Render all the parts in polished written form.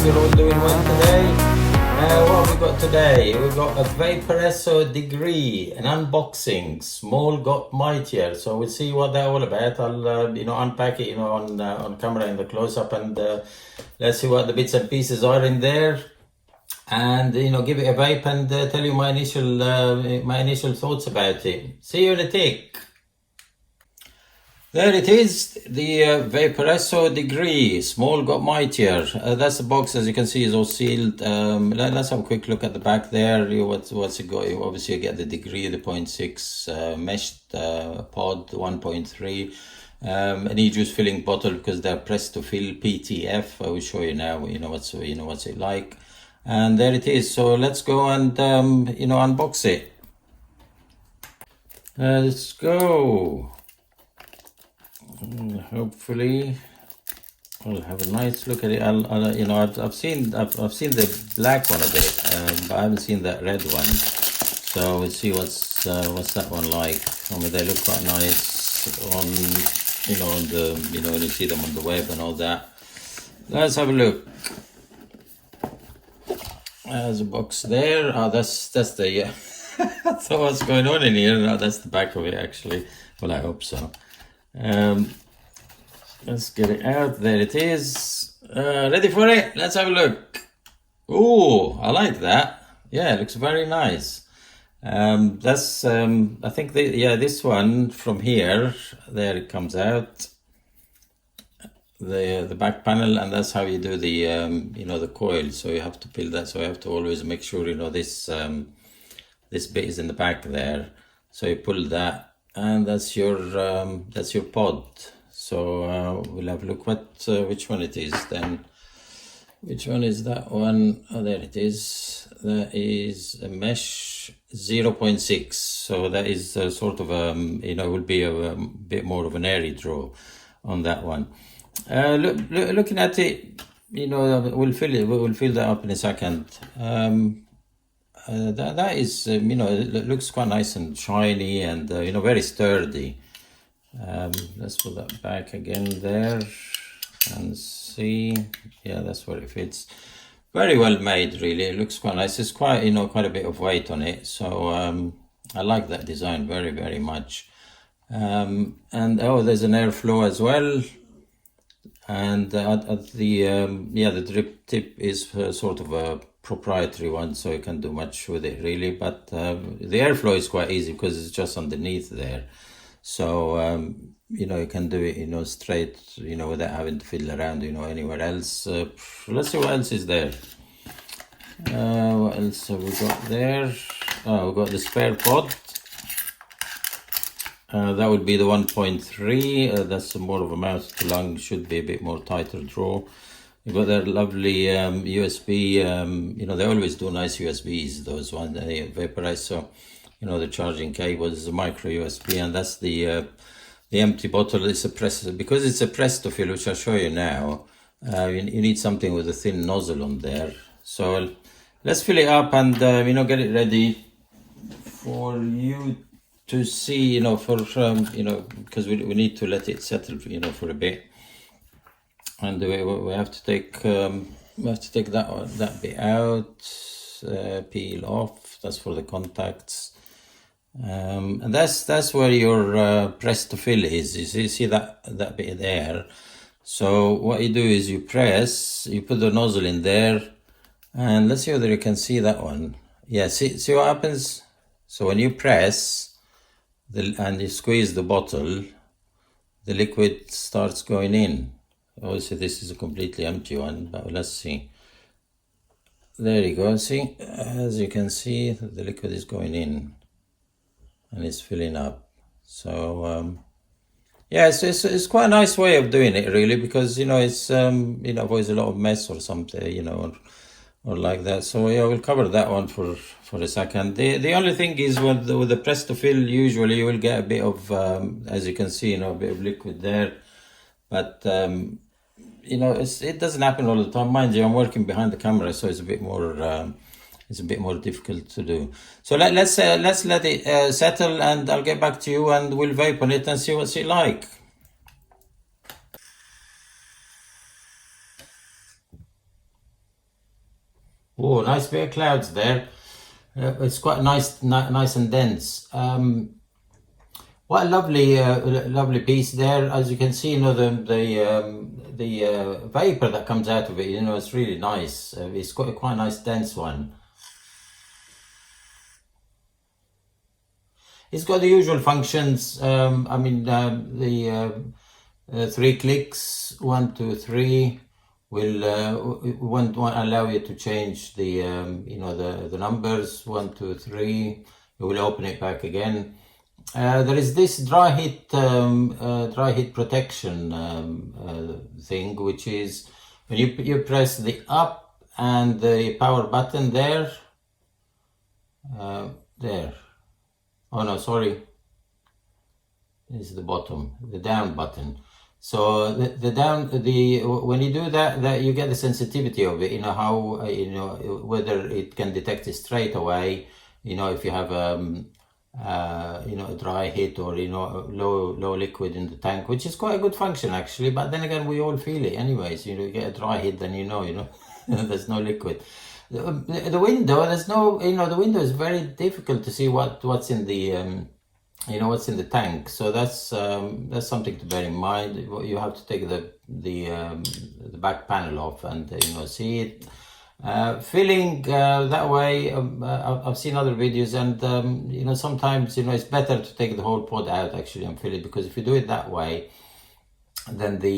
you're all doing well today. What have we got today? We've got a Vaporesso Degree, an unboxing, small got mightier. So we'll see what they're all about. I'll unpack it on camera in the close-up, and let's see what the bits and pieces are in there, and give it a vape and tell you my initial thoughts about it. See you in a tick. There it is, the Vaporesso Degree, small got mightier. That's the box, as you can see, is all sealed. Let's have a quick look at the back there. What's it got? Obviously you get the Degree, the 0.6 meshed pod, 1.3, an e-juice filling bottle because they're pressed to fill PTF. I will show you now. What's it like. And there it is. So let's go and unbox it. Let's go. Hopefully I'll have a nice look at it. I've seen the black one a bit, but I haven't seen that red one. So we'll see what's that one like. I mean, they look quite nice on when you see them on the web and all that. Let's have a look. There's a box there. Oh, that's the I thought what's going on in here. No, that's the back of it actually. Well, I hope so. Let's get it out. There it is. Ready for it? Let's have a look. Oh, I like that. Yeah, it looks very nice. That's I think this one from here. There it comes out. The back panel, and that's how you do the the coil. So you have to peel that. So you have to always make sure this bit is in the back there. So you pull that. And that's your pod. So we'll have a look which one it is then. Which one is that one? Oh, there it is. That is a mesh 0.6. So that is sort of will be a bit more of an airy draw on that one. Looking at it, we'll fill that up in a second. That is, it looks quite nice and shiny and, very sturdy. Let's put that back again there and see. Yeah, that's where it fits. Very well made, really. It looks quite nice. It's quite a bit of weight on it. So I like that design very, very much. And there's an airflow as well. And the drip tip is sort of a proprietary one, so you can do much with it really, but the airflow is quite easy because it's just underneath there, so you can do it straight without having to fiddle around anywhere else. Let's see what else is there. What else have we got there? We've got the spare pod. That would be the 1.3. That's more of a mouth to lung, should be a bit more tighter draw. You've got their lovely USB, they always do nice USBs, those ones, they Vaporesso, the charging cables, the micro USB, and that's the empty bottle. It's a press, because it's a press to fill, which I'll show you now. You need something with a thin nozzle on there. So let's fill it up and, get it ready for you to see, because we need to let it settle, for a bit. And we have to take that bit out, peel off. That's for the contacts, and that's where your press to fill is. You see that bit there. So what you do is you put the nozzle in there, and let's see whether you can see that one. Yeah, see what happens. So when you press and you squeeze the bottle, the liquid starts going in. Obviously this is a completely empty one, but let's see. There you go. See, as you can see, the liquid is going in and it's filling up. So yeah, it's quite a nice way of doing it really, because it's avoids a lot of mess or something, or like that. So yeah, we'll cover that one for a second. The only thing is with the press to fill, usually you will get a bit of as you can see, a bit of liquid there, but it doesn't happen all the time. Mind you, I'm working behind the camera, so it's a bit more difficult to do. So let's let it settle, and I'll get back to you, and we'll vape on it and see what's it like. Oh, nice bit of clouds there. It's quite nice and dense. What a lovely piece there. As you can see, you know, the vapor that comes out of it, you know, it's really nice. It's quite a nice dense one. It's got the usual functions. I mean, the 3 clicks, 1, 2, 3, won't allow you to change the you know, the numbers. 1, 2, 3. You will open it back again. There is this dry heat protection thing, which is when you press the up and the power button there. There. Oh no, sorry. This is the bottom, the down button. So when you do that you get the sensitivity of it. You know how you know whether it can detect it straight away. You know, if you have you know, a dry hit, or you know, low liquid in the tank, which is quite a good function actually. But then again, we all feel it anyways. You know, you get a dry hit, then you know there's no liquid. The window, there's no, you know, the window is very difficult to see what's in the you know, what's in the tank. So that's something to bear in mind. You have to take the back panel off and you know, see it. Filling that way, I've seen other videos, and you know, sometimes, you know, it's better to take the whole pod out actually and fill it, because if you do it that way, then the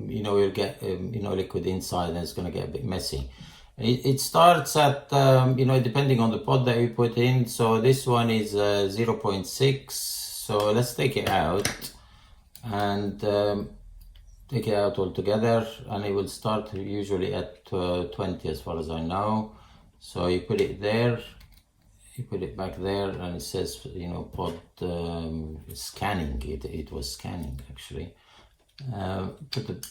you know, you'll get you know, liquid inside, and it's going to get a bit messy. It starts at you know, depending on the pod that you put in. So this one is 0.6. So let's take it out and take it out altogether, and it will start usually at 20 as far as I know. So you put it there, you put it back there, and it says, you know, pod scanning. It was scanning actually. Put the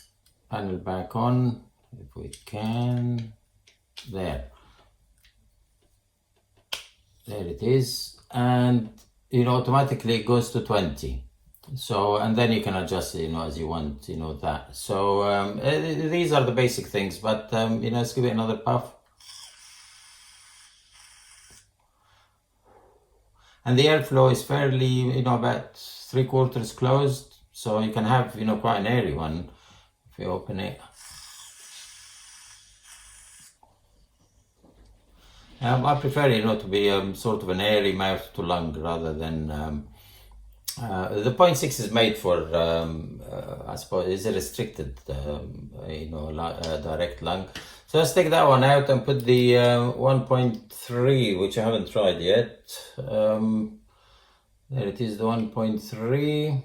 panel back on if we can. There it is, and you know, automatically it goes to 20. So, and then you can adjust it, you know, as you want, you know, that. So these are the basic things, but you know, let's give it another puff. And the airflow is fairly, you know, about 3/4 closed, so you can have, you know, quite an airy one if you open it. I prefer, you know, to be sort of an airy mouth to lung rather than the 0.6 is made for I suppose is a restricted you know, direct lung. So let's take that one out and put the 1.3, which I haven't tried yet. There it is, the 1.3.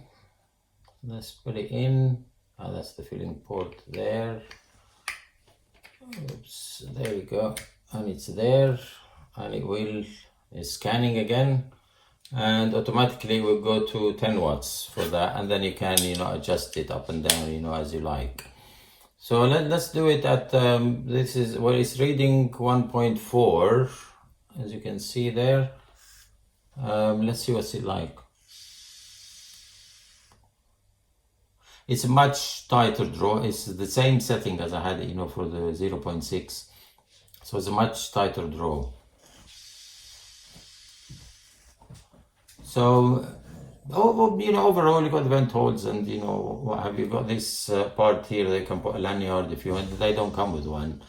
Let's put it in. Oh, that's the filling port there. Oops, there we go. And it's there, and it is scanning again, and automatically will go to 10 watts for that, and then you can, you know, adjust it up and down, you know, as you like. So let's do it at this is what it's reading, 1.4, as you can see there. Let's see what's it like. It's a much tighter draw. It's the same setting as I had, you know, for the 0.6. So it's a much tighter draw. So, you know, overall you got the vent holes, and you know, what have you got this part here? They can put a lanyard if you want. They don't come with one.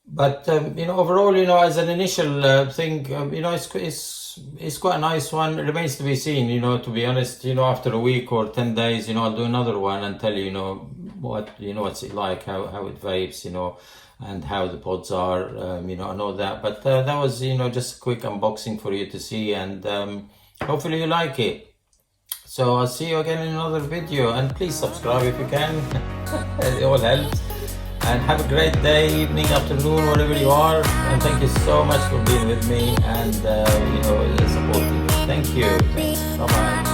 But you know, overall, you know, as an initial thing, you know, it's quite a nice one. It remains to be seen, you know, to be honest. You know, after a week or 10 days, you know, I'll do another one and tell you, you know, what's it like, how it vapes, you know, and how the pods are, you know, and all that. But that was, you know, just a quick unboxing for you to see, and hopefully you like it. So I'll see you again in another video, and please subscribe if you can. It all helps. And have a great day, evening, afternoon, wherever you are. And thank you so much for being with me and you know, supporting me. Thank you. Thanks. Bye bye.